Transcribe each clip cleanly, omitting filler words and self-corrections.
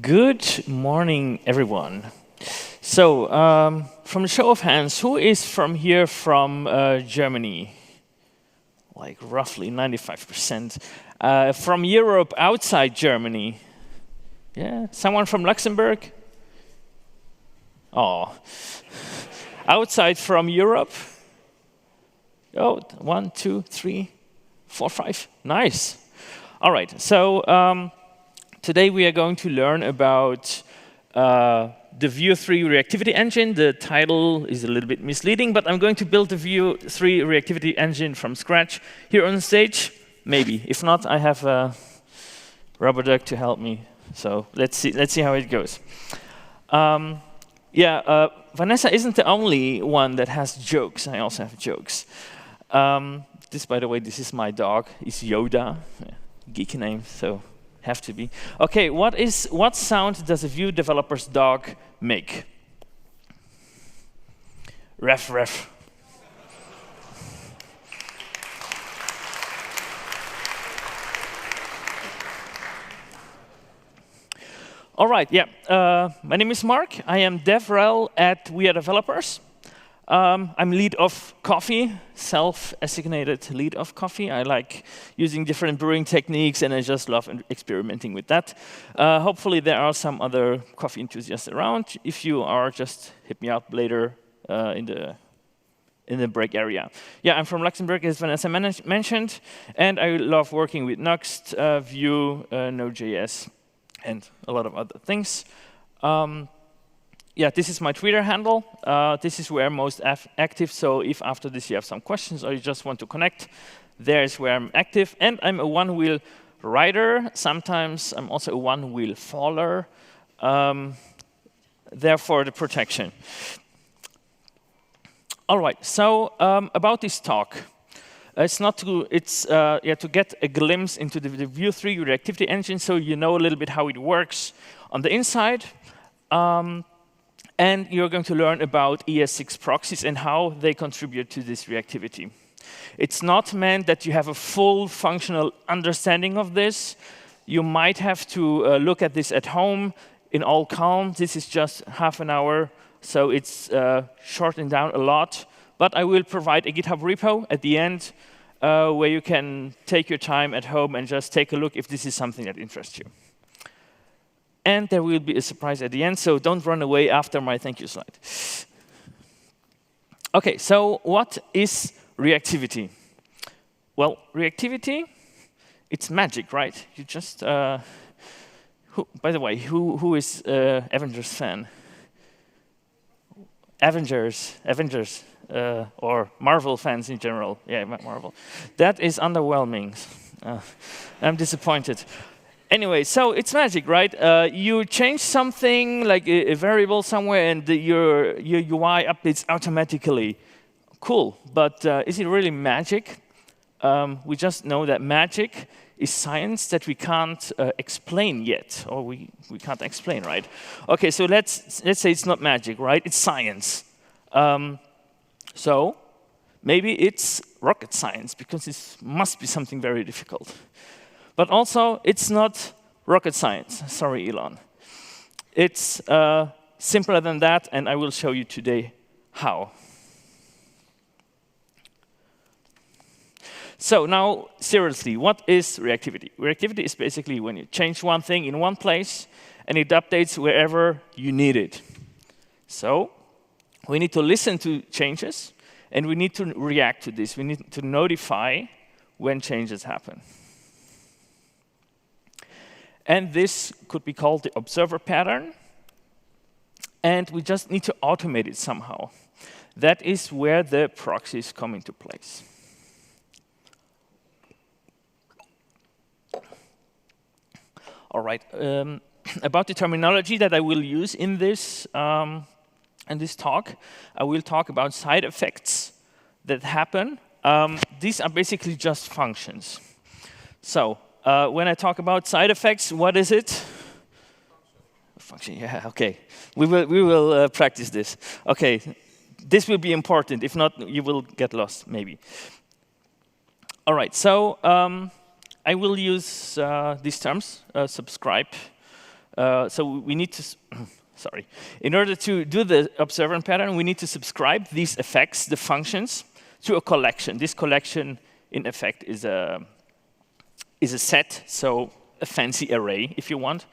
Good morning, everyone. So, from a show of hands, who is from here from Germany? Like roughly 95%. From Europe outside Germany? Yeah, someone from Luxembourg? Oh, outside from Europe? Oh, 1, 2, 3, 4, 5. Nice. All right, so today we are going to learn about the Vue 3 Reactivity engine. The title is a little bit misleading, but I'm going to build the Vue 3 Reactivity engine from scratch here on stage. Maybe. If not, I have a rubber duck to help me. So let's see how it goes. Vanessa isn't the only one that has jokes. I also have jokes. This, by the way, this is my dog. It's Yoda. Geeky name, so have to be. Okay, what sound does a Vue developer's dog make? Ref, ref. All right, yeah. My name is Marc. I am DevRel at We Are Developers. I'm lead of coffee, self-assignated lead of coffee. I like using different brewing techniques, and I just love experimenting with that. Hopefully, there are some other coffee enthusiasts around. If you are, just hit me up later in the break area. Yeah, I'm from Luxembourg, as Vanessa mentioned, and I love working with Nuxt, Vue, Node.js, and a lot of other things. Yeah, this is my Twitter handle. This is where I'm most active, so if after this you have some questions or you just want to connect, there's where I'm active. And I'm a one-wheel rider. Sometimes I'm also a one-wheel faller. Therefore, the protection. All right, so about this talk. It's to get a glimpse into the Vue 3 Reactivity engine, so you know a little bit how it works on the inside. And you're going to learn about ES6 proxies and how they contribute to this reactivity. It's not meant that you have a full functional understanding of this. You might have to look at this at home in all calm. This is just half an hour, so it's shortened down a lot. But I will provide a GitHub repo at the end where you can take your time at home and just take a look if this is something that interests you. And there will be a surprise at the end, so don't run away after my thank you slide. OK, so what is reactivity? Well, reactivity, it's magic, right? You just, by the way, who is Avengers fan? Avengers, or Marvel fans in general. Yeah, Marvel. That is underwhelming. I'm disappointed. Anyway, so it's magic, right? You change something, like a variable somewhere, and your UI updates automatically. Cool, but is it really magic? We just know that magic is science that we can't explain yet, or we can't explain, right? OK, so let's say it's not magic, right? It's science. So maybe it's rocket science, because this must be something very difficult. But also, it's not rocket science. Sorry, Elon. It's simpler than that, and I will show you today how. So now, seriously, what is reactivity? Reactivity is basically when you change one thing in one place, and it updates wherever you need it. So we need to listen to changes, and we need to react to this. We need to notify when changes happen. And this could be called the observer pattern. And we just need to automate it somehow. That is where the proxies come into place. All right. About the terminology that I will use in this talk, I will talk about side effects that happen. These are basically just functions. So when I talk about side effects, what is it? Function, yeah, OK. We will practice this. OK, this will be important. If not, you will get lost, maybe. All right, so I will use these terms, subscribe, So we need to, sorry. In order to do the observant pattern, we need to subscribe these effects, the functions, to a collection. This collection, in effect, is a set, so a fancy array, if you want,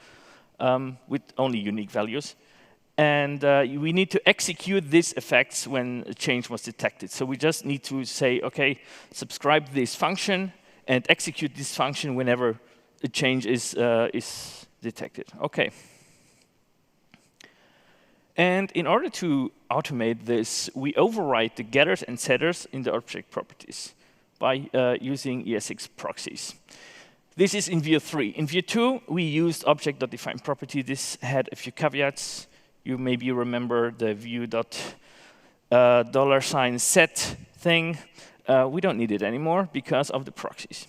with only unique values. And we need to execute these effects when a change was detected. So we just need to say, OK, subscribe this function and execute this function whenever a change is detected. OK. And in order to automate this, we override the getters and setters in the object properties by using ES6 proxies. This is in Vue 3. In Vue 2, we used object.define property. This had a few caveats. You maybe remember the $set thing. We don't need it anymore because of the proxies.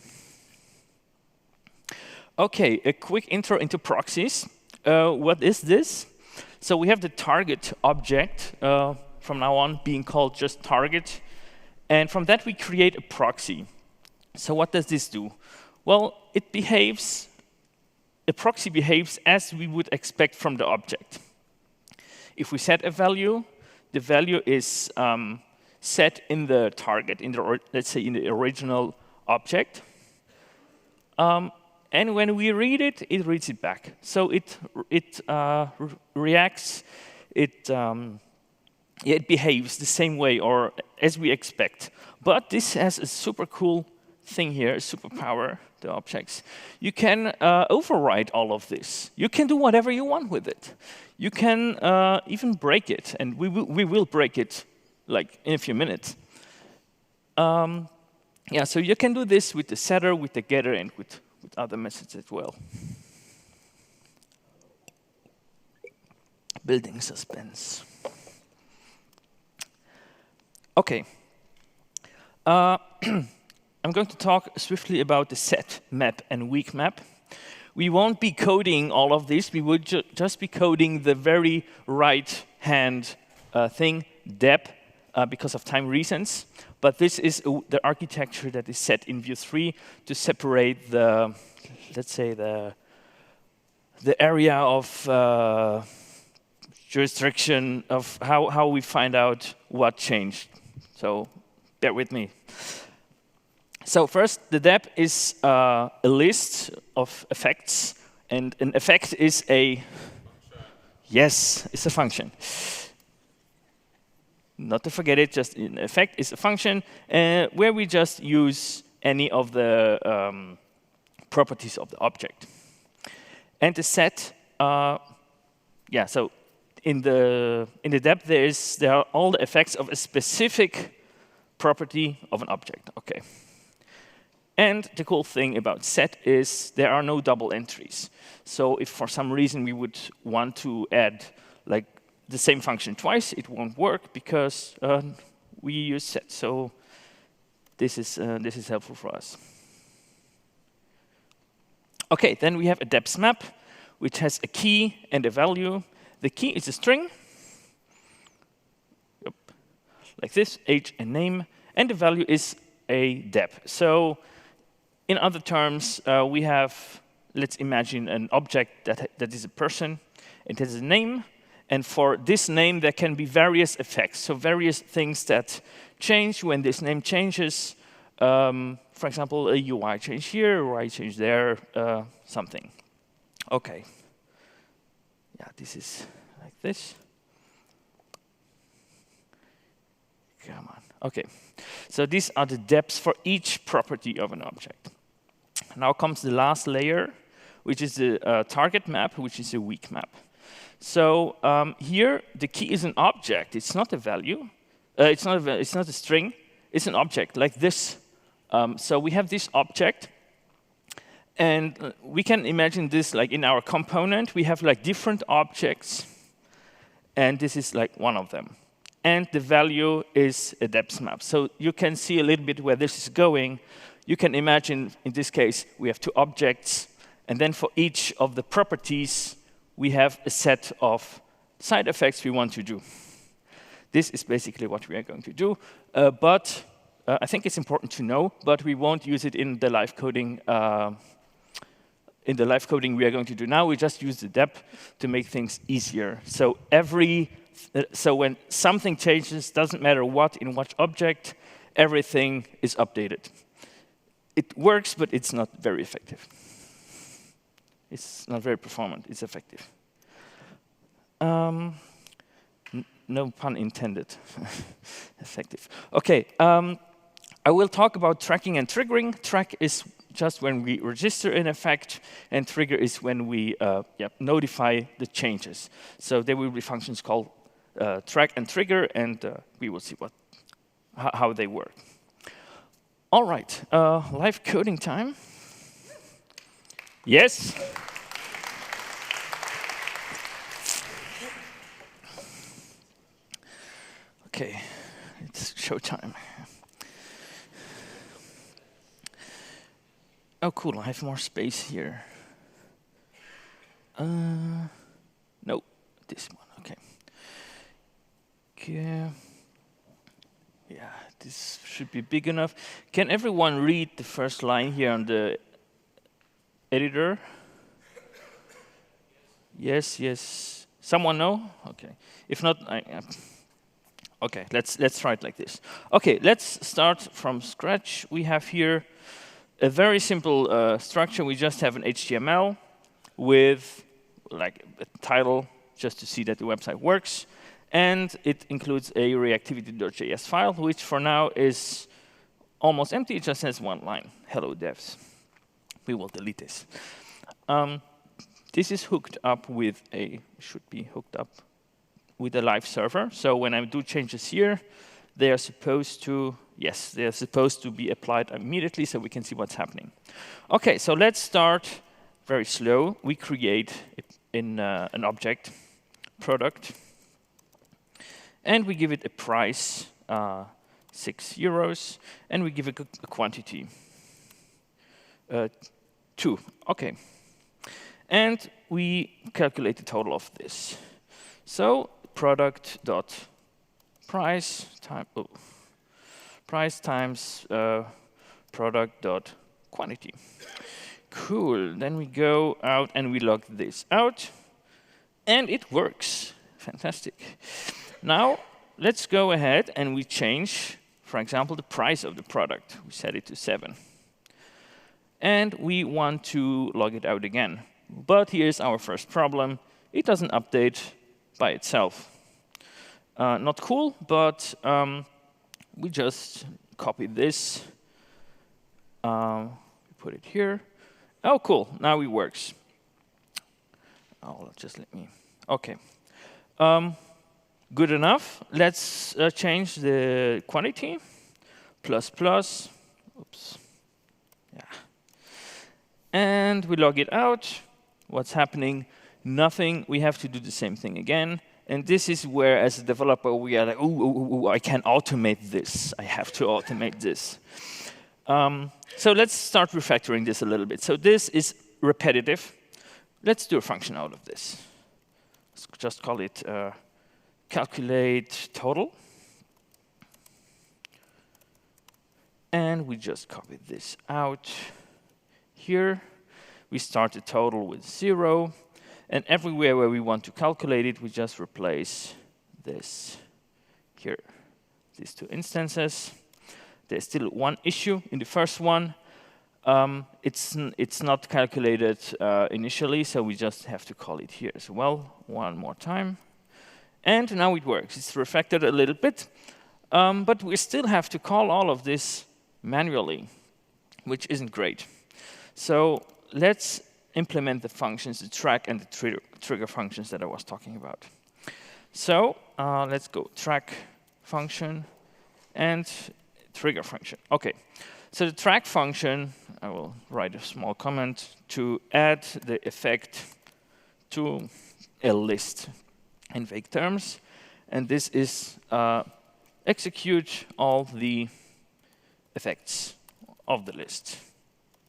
OK, a quick intro into proxies. What is this? So we have the target object from now on being called just target. And from that, we create a proxy. So what does this do? Well, a proxy behaves as we would expect from the object. If we set a value, the value is set in the target, let's say in the original object. And when we read it, it reads it back. So it reacts, it behaves the same way or as we expect. But this has a super cool thing here, a superpower, the objects. You can override all of this. You can do whatever you want with it. You can even break it, and we will break it like in a few minutes. Yeah, so you can do this with the setter, with the getter, and with other methods as well. Building suspense. OK. I'm going to talk swiftly about the set map and weak map. We won't be coding all of this. We will just be coding the very right-hand thing, dep, because of time reasons. But this is the architecture that is set in Vue 3 to separate the, let's say, the area of jurisdiction of how we find out what changed. So bear with me. So first, the dep is a list of effects, and an effect is a yes, it's a function. Not to forget it, just an effect is a function where we just use any of the properties of the object. And the set, yeah. So in the dep there are all the effects of a specific property of an object. Okay. And the cool thing about set is there are no double entries. So if for some reason we would want to add like the same function twice, it won't work because we use set. So this is helpful for us. OK, then we have a depth map, which has a key and a value. The key is a string, yep, like this, age and name, and the value is a dep. So in other terms, we have, let's imagine an object that is a person. It has a name. And for this name, there can be various effects. So various things that change when this name changes. For example, a UI change here, a UI change there, something. OK. Yeah, this is like this. Come on. OK. So these are the depths for each property of an object. Now comes the last layer, which is the target map, which is a weak map. So here, the key is an object. It's not a value. It's not a string. It's an object like this. So we have this object. And we can imagine this like in our component. We have like different objects. And this is like one of them. And the value is a depth map. So you can see a little bit where this is going. You can imagine, in this case, we have two objects. And then for each of the properties, we have a set of side effects we want to do. This is basically what we are going to do. But I think it's important to know, but we won't use it in the live coding in the live coding we are going to do now, we just use the dep to make things easier. So so when something changes, doesn't matter what in what object, everything is updated. It works, but it's not very effective. It's not very performant. It's effective. No pun intended. Effective. OK. I will talk about tracking and triggering. Track is just when we register an effect, and trigger is when we notify the changes. So there will be functions called track and trigger, and we will see how they work. All right, live coding time. Yes. OK, it's showtime. Oh, cool, I have more space here. No, this one, OK. Yeah, this should be big enough. Can everyone read the first line here on the editor? Yes, yes. Someone know? OK. If not, OK, let's try it like this. OK, let's start from scratch. We have here a very simple structure. We just have an HTML with like a title, just to see that the website works. And it includes a reactivity.js file, which for now is almost empty. It just has one line. Hello, devs. We will delete this. This is hooked up with should be hooked up with a live server. So when I do changes here, they are supposed to, yes, they are supposed to be applied immediately so we can see what's happening. OK, so let's start very slow. We create an object, product. And we give it a price, €6, and we give it a quantity, 2. OK. And we calculate the total of this. So product.price times product.quantity. Cool. Then we go out and we log this out. And it works. Fantastic. Now, let's go ahead and we change, for example, the price of the product. We set it to 7. And we want to log it out again. But here's our first problem. It doesn't update by itself. Not cool, but we just copy this. We put it here. Oh, cool. Now it works. Oh, just let me. OK. Good enough. Let's change the quantity. ++. Oops. Yeah. And we log it out. What's happening? Nothing. We have to do the same thing again. And this is where, as a developer, we are like, ooh, I can automate this. I have to automate this. So let's start refactoring this a little bit. So this is repetitive. Let's do a function out of this. Let's just call it calculate total. And we just copy this out here. We start the total with 0. And everywhere where we want to calculate it, we just replace this here. These two instances. There's still one issue in the first one. It's not calculated initially, so we just have to call it here as well one more time. And now it works. It's refactored a little bit. But we still have to call all of this manually, which isn't great. So let's implement the functions, the track and the trigger functions that I was talking about. So let's go track function and trigger function. OK. So the track function, I will write a small comment to add the effect to a list in vague terms. And this is execute all the effects of the list.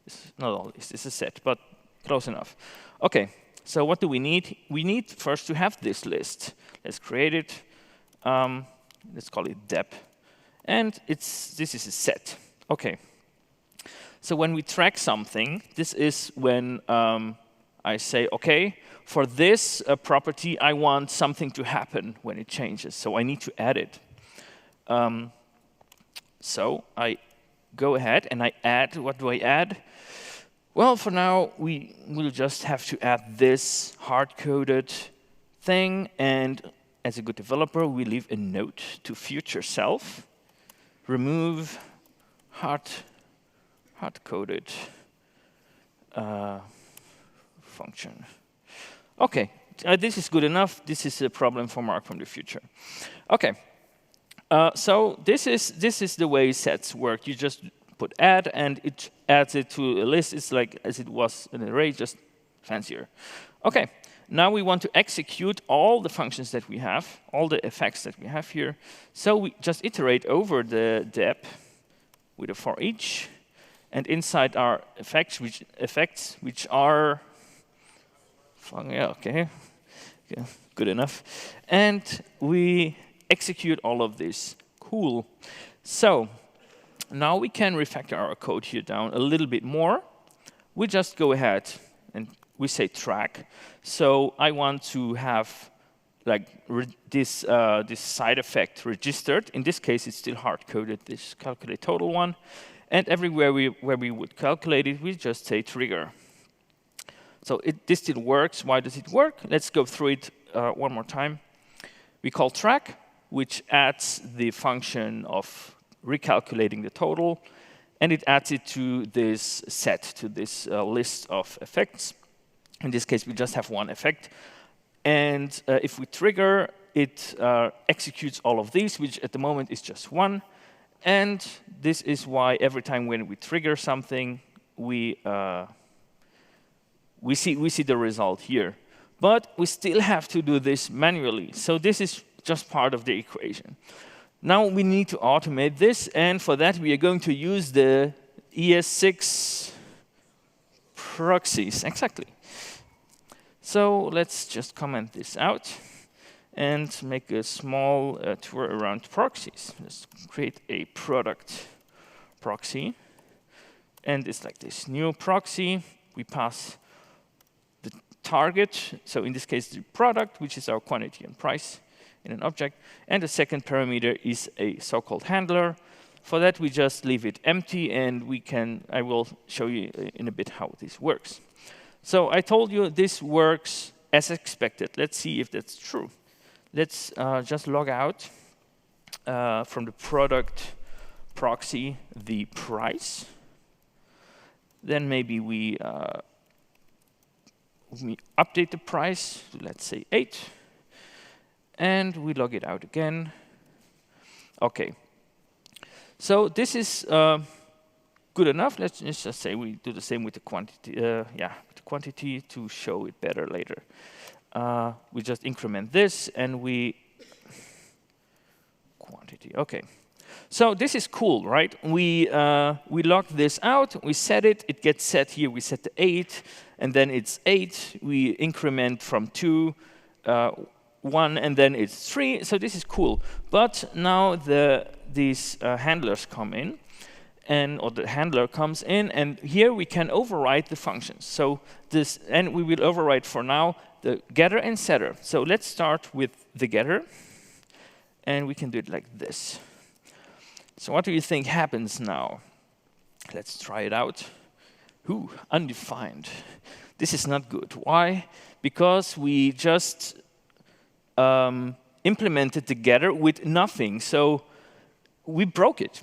It's not all list, it's a set, but close enough. OK, so what do we need? We need first to have this list. Let's create it. Let's call it dep. And this is a set. OK. So when we track something, this is when I say, OK, for this property, I want something to happen when it changes. So I need to add it. So I go ahead and I add. What do I add? Well, for now, we will just have to add this hard-coded thing. And as a good developer, we leave a note to future self. Remove hard-coded function. OK, this is good enough. This is a problem for Marc from the future. OK, so this is the way sets work. You just put add, and it adds it to a list. It's like as it was an array, just fancier. OK, now we want to execute all the functions that we have, all the effects that we have here. So we just iterate over the dep with a for each. And inside our effects, which are, yeah, OK, yeah, good enough. And we execute all of this. Cool. So now we can refactor our code here down a little bit more. We just go ahead and we say track. So I want to have like this side effect registered. In this case, it's still hard-coded, this calculate total one. And everywhere where we would calculate it, we just say trigger. So this still works. Why does it work? Let's go through it one more time. We call track, which adds the function of recalculating the total. And it adds it to this set, to this list of effects. In this case, we just have one effect. And if we trigger, it executes all of these, which at the moment is just one. And this is why every time when we trigger something, we see the result here. But we still have to do this manually. So this is just part of the equation. Now we need to automate this. And for that, we are going to use the ES6 proxies. Exactly. So let's just comment this out and make a small tour around proxies. Let's create a product proxy. And it's like this new proxy. We pass the target, so in this case, the product, which is our quantity and price in an object. And the second parameter is a so-called handler. For that, we just leave it empty, and I will show you in a bit how this works. So I told you this works as expected. Let's see if that's true. Let's just log out from the product proxy the price. Then maybe we update the price to, let's say, 8. And we log it out again. OK. So this is good enough. Let's just say we do the same with the quantity. With the quantity to show it better later. We just increment this, and quantity. OK. So this is cool, right? We log this out. We set it. It gets set here. We set the 8, and then it's 8. We increment from 2, 1, and then it's 3. So this is cool. But now these handlers come in, or the handler comes in, and here we can override the functions. So and we will override for now the getter and setter. So let's start with the getter, and we can do it like this. So what do you think happens now? Let's try it out. Ooh, undefined. This is not good. Why? Because we just implemented the getter with nothing. So we broke it.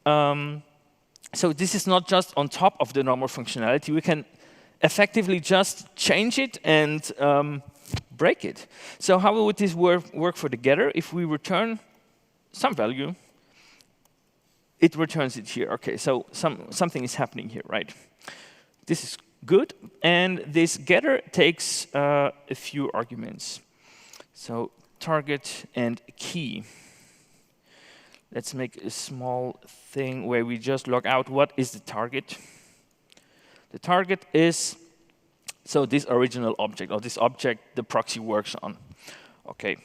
So this is not just on top of the normal functionality. We can effectively just change it and break it. So how would this work for the getter? If we return some value, it returns it here. OK, so something is happening here, right? This is good. And this getter takes a few arguments. So target and key. Let's make a small thing where we just log out what is the target. The target is this original object, or this object the proxy works on. OK,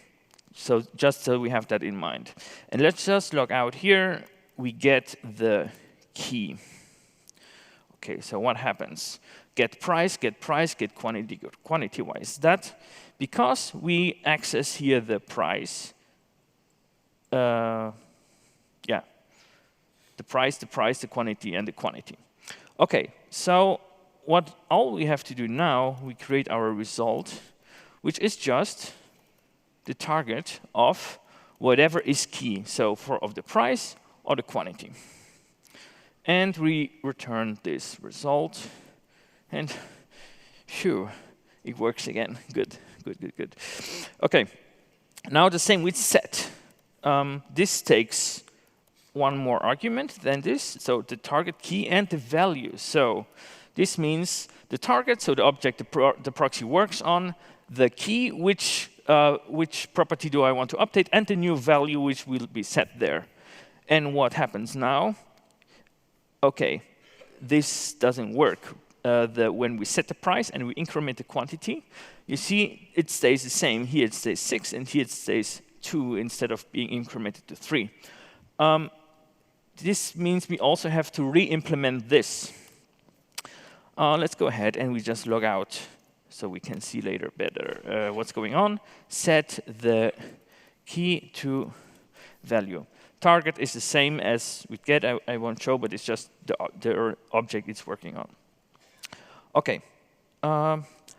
so just so we have that in mind. And let's just log out here. We get the key. Okay, so what happens? Get price, get quantity, get quantity. Why is that? Because we access here the price. Yeah, the price, the quantity, and the quantity. Okay, so all we have to do now, we create our result, which is just the target of whatever is key. So of the price or the quantity. And we return this result. And phew, it works again. Good. Okay, now the same with set. This takes one more argument than this, so the target key and the value. So this means the target, so the object the proxy works on, the key, which property do I want to update, and the new value which will be set there. And what happens now? Okay, this doesn't work. When we set the price and we increment the quantity, you see it stays the same. Here it stays 6, and here it stays 2 instead of being incremented to 3. This means we also have to re-implement this. Let's go ahead and we just log out so we can see later better what's going on. Set the key to value. Target is the same as we get. I won't show, but it's just the object it's working on. Okay.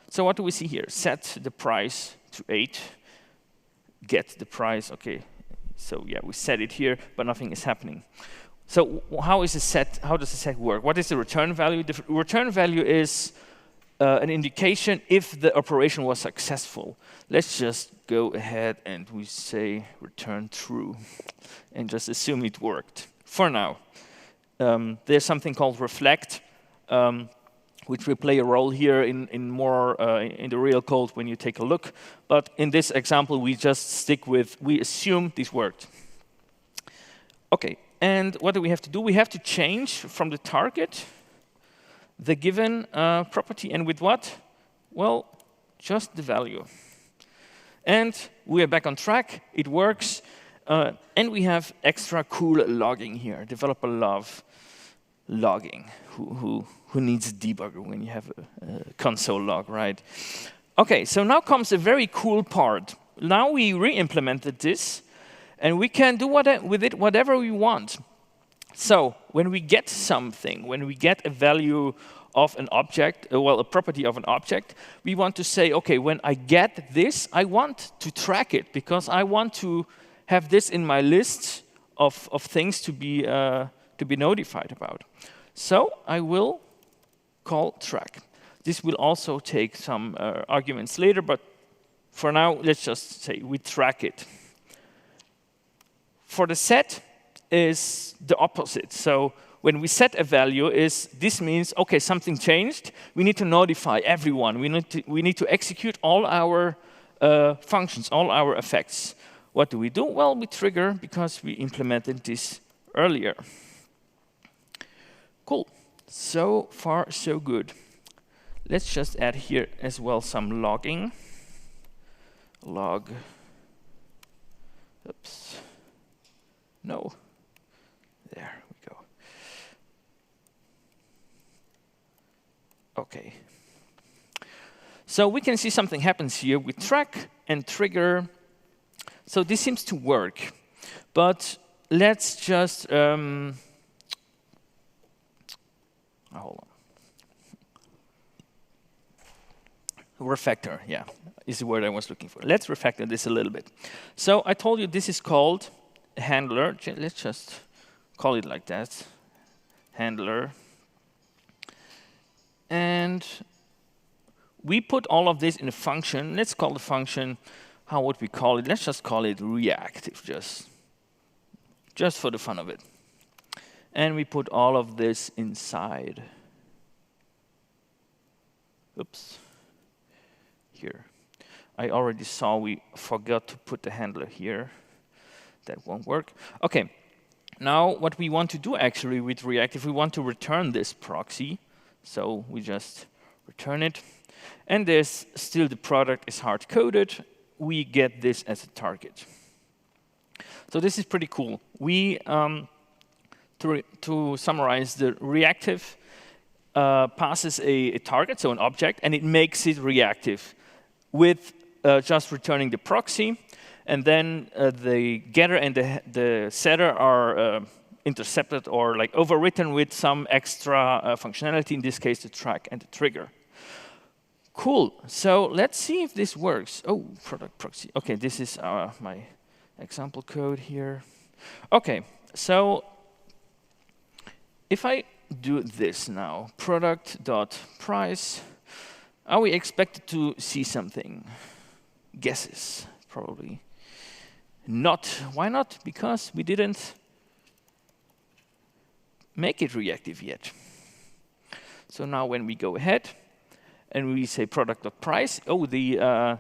So what do we see here? Set the price to 8. Get the price. Okay. So yeah, we set it here, but nothing is happening. So how does the set work? What is the return value? The return value is an indication if the operation was successful. Let's just go ahead and we say return true and just assume it worked for now. There's something called reflect, which will play a role here in the real code when you take a look. But in this example, we just stick with, we assume this worked. Okay, and what do we have to do? We have to change from the target the given property, and with what? Well, just the value. And we are back on track, it works, and we have extra cool logging here. Developer love logging. Who needs a debugger when you have a console log, right? Okay, so now comes a very cool part. Now we re-implemented this, and we can do with it whatever we want. So when we get something, when we get a value of an object, well, a property of an object, we want to say, okay, when I get this, I want to track it because I want to have this in my list of things to be notified about. So I will call track. This will also take some arguments later, but for now, let's just say we track it. For the set is the opposite. So when we set a value, this means, okay, something changed. We need to notify everyone. We need to execute all our functions, all our effects. What do? Well, we trigger because we implemented this earlier. Cool. So far, so good. Let's just add here as well some logging. Log. Oops. No. There we go. OK. So we can see something happens here. We track and trigger. So this seems to work. But let's just hold on. Refactor, yeah, is the word I was looking for. Let's refactor this a little bit. So I told you this is called a handler. Let's just call it like that. Handler. And we put all of this in a function. Let's call the function, how would we call it? Let's just call it reactive, just for the fun of it. And we put all of this inside. Oops. Here. I already saw we forgot to put the handler here. That won't work. OK. Now what we want to do actually with reactive, we want to return this proxy. So we just return it. And there's still the product is hard-coded. We get this as a target. So this is pretty cool. We, to summarize the reactive, passes a target, so an object, and it makes it reactive with just returning the proxy. And then the getter and the setter are intercepted or like overwritten with some extra functionality, in this case, the track and the trigger. Cool. So let's see if this works. Oh, product proxy. OK, this is my example code here. OK, so if I do this now, product.price, are we expected to see something? Guesses, probably. Not. Why not? Because we didn't make it reactive yet. So now when we go ahead and we say product.price, oh, the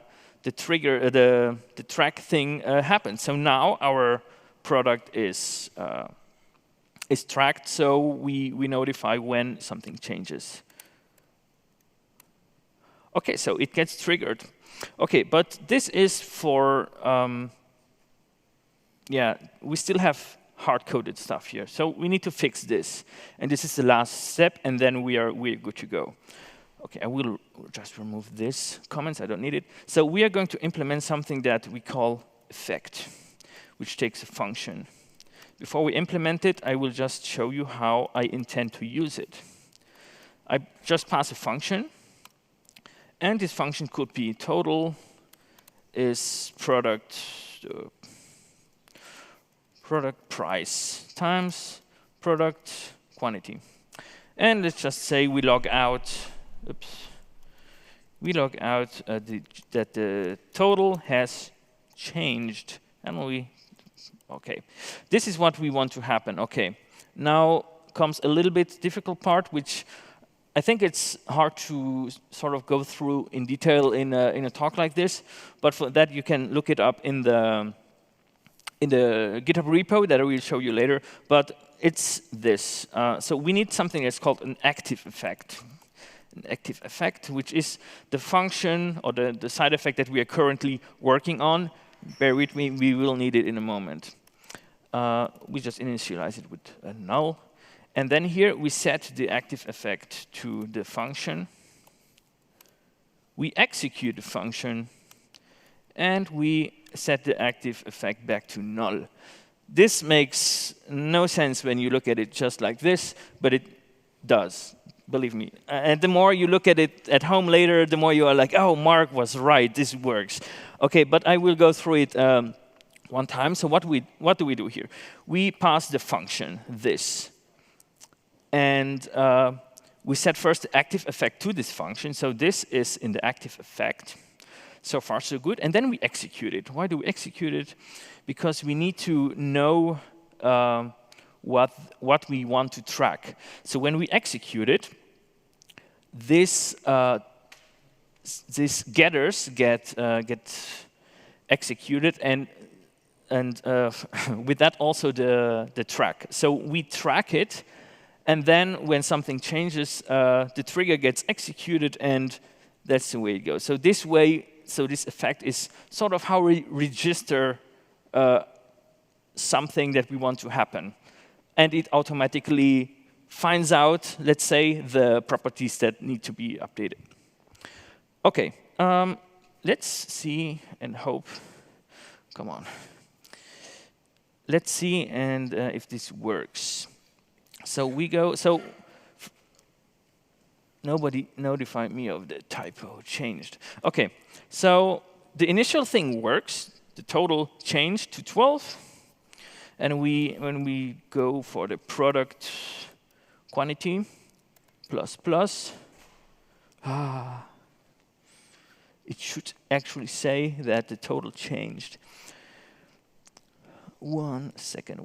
trigger, the track thing happens. So now our product is tracked, so we notify when something changes. OK, so it gets triggered. OK, but this is for, yeah, we still have hard-coded stuff here. So we need to fix this. And this is the last step, and then we're good to go. OK, I will just remove this comments. I don't need it. So we are going to implement something that we call effect, which takes a function. Before we implement it, I will just show you how I intend to use it. I just pass a function. And this function could be total is product price times product quantity. And let's just say we log out. Oops. We log out that the total has changed. And we, OK. This is what we want to happen. OK. Now comes a little bit difficult part, which I think it's hard to sort of go through in detail in a talk like this. But for that, you can look it up in the GitHub repo that I will show you later. But it's this. So we need something that's called an active effect. An active effect, which is the function or the side effect that we are currently working on. Bear with me, we will need it in a moment. We just initialize it with a null. And then here we set the active effect to the function. We execute the function. And we set the active effect back to null. This makes no sense when you look at it just like this, but it does. Believe me. And the more you look at it at home later, the more you are like, oh, Mark was right, this works. OK, but I will go through it one time. So what do we do here? We pass the function, this. And we set first the active effect to this function. So this is in the active effect. So far, so good. And then we execute it. Why do we execute it? Because we need to know what we want to track. So when we execute it, these getters get executed, and with that also the track. So we track it, and then when something changes, the trigger gets executed, and that's the way it goes. So this way, so this effect is sort of how we register something that we want to happen. And it automatically finds out, let's say, the properties that need to be updated. OK, let's see and hope. Come on. Let's see and if this works. So we go. So nobody notified me of the typo changed. OK, so the initial thing works. The total changed to 12. And when we go for the product quantity plus, it should actually say that the total changed. 1 second.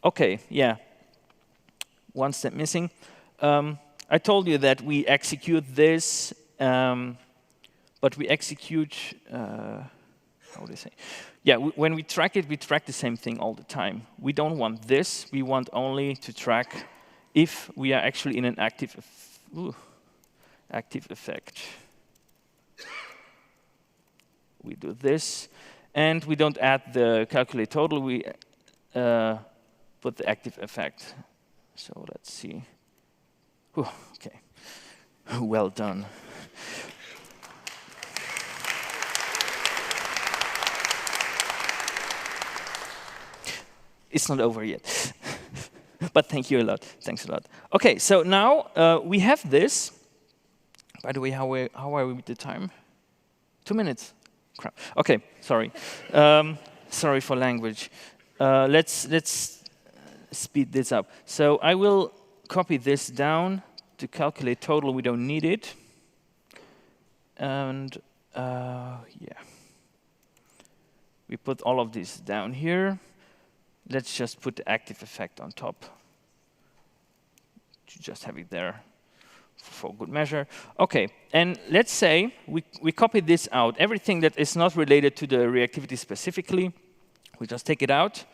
OK, yeah. One step missing. I told you that we execute this, but we execute, how would I say? Yeah, when we track it, we track the same thing all the time. We don't want this. We want only to track if we are actually in an active effect. We do this. And we don't add the calculate total. We put the active effect. So let's see. Whew, okay, well done. It's not over yet. But thank you a lot. Thanks a lot. OK, so now we have this. By the way, how are we with the time? 2 minutes. Crap. OK, sorry. Sorry for language. Let's speed this up. So I will copy this down to calculate total. We don't need it. And yeah, we put all of this down here. Let's just put the active effect on top to just have it there for good measure. OK, and let's say we copy this out. Everything that is not related to the reactivity specifically, we just take it out.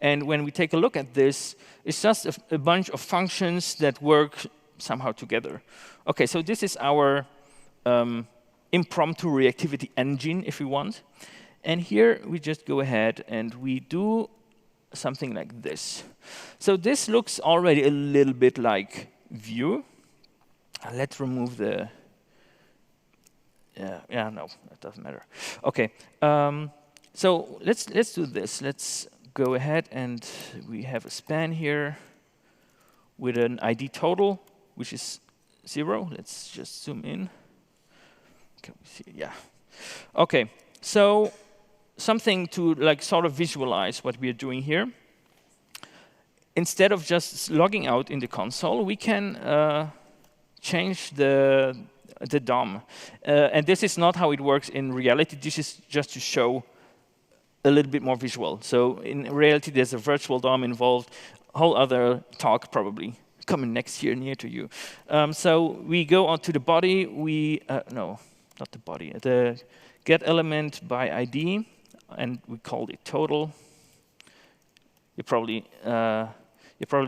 And when we take a look at this, it's just a bunch of functions that work somehow together. OK, so this is our impromptu reactivity engine, if we want. And here we just go ahead and we do something like this. So this looks already a little bit like Vue. Let's remove the. Yeah, no, that doesn't matter. OK, so let's do this. Let's go ahead and we have a span here with an ID total, which is 0. Let's just zoom in. Can we see? Yeah. OK, so something to like sort of visualize what we are doing here. Instead of just logging out in the console, we can change the DOM. And this is not how it works in reality. This is just to show a little bit more visual. So in reality, there's a virtual DOM involved. Whole other talk probably coming next year near to you. So we go on to the body. No, not the body. The get element by ID. And we call it total. You probably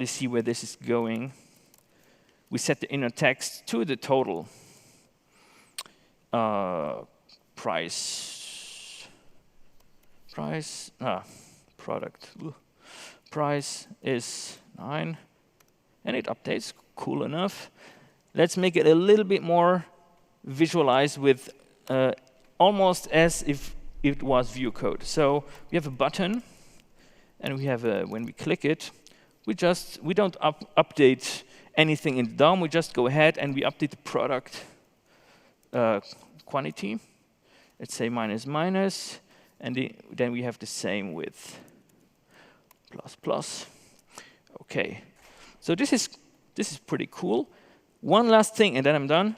see where this is going. We set the inner text to the total. Product. Price is 9. And it updates. Cool enough. Let's make it a little bit more visualized with almost as if it was Vue code. So we have a button, and we have when we click it, we don't update anything in the DOM. We just go ahead and we update the product quantity. Let's say minus minus, and then we have the same with plus plus. OK, so this is pretty cool. One last thing, and then I'm done.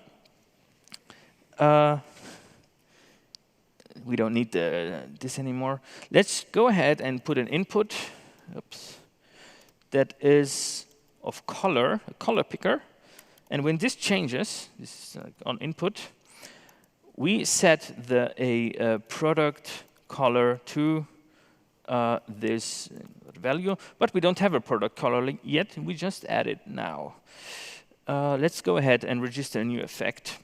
We don't need this anymore. Let's go ahead and put an input. Oops. That is of color, a color picker. And when this changes, this is on input, we set a product color to this value. But we don't have a product color yet. We just add it now. Let's go ahead and register a new effect.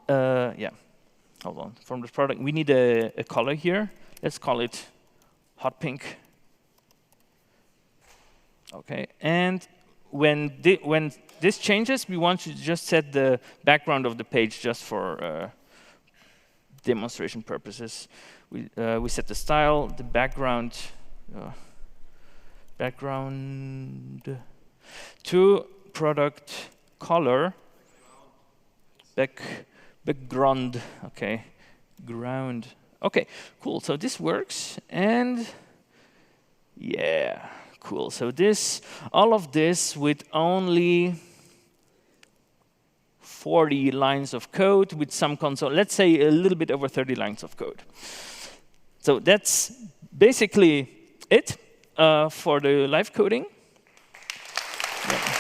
Yeah, hold on. From the product, we need a color here. Let's call it hot pink. OK, and when this changes, we want to just set the background of the page just for demonstration purposes. We set the style, the background to product color background. OK, ground. OK, cool. So this works, and yeah, cool. So all of this with only 40 lines of code with some console. Let's say a little bit over 30 lines of code. So that's basically it for the live coding. Yeah.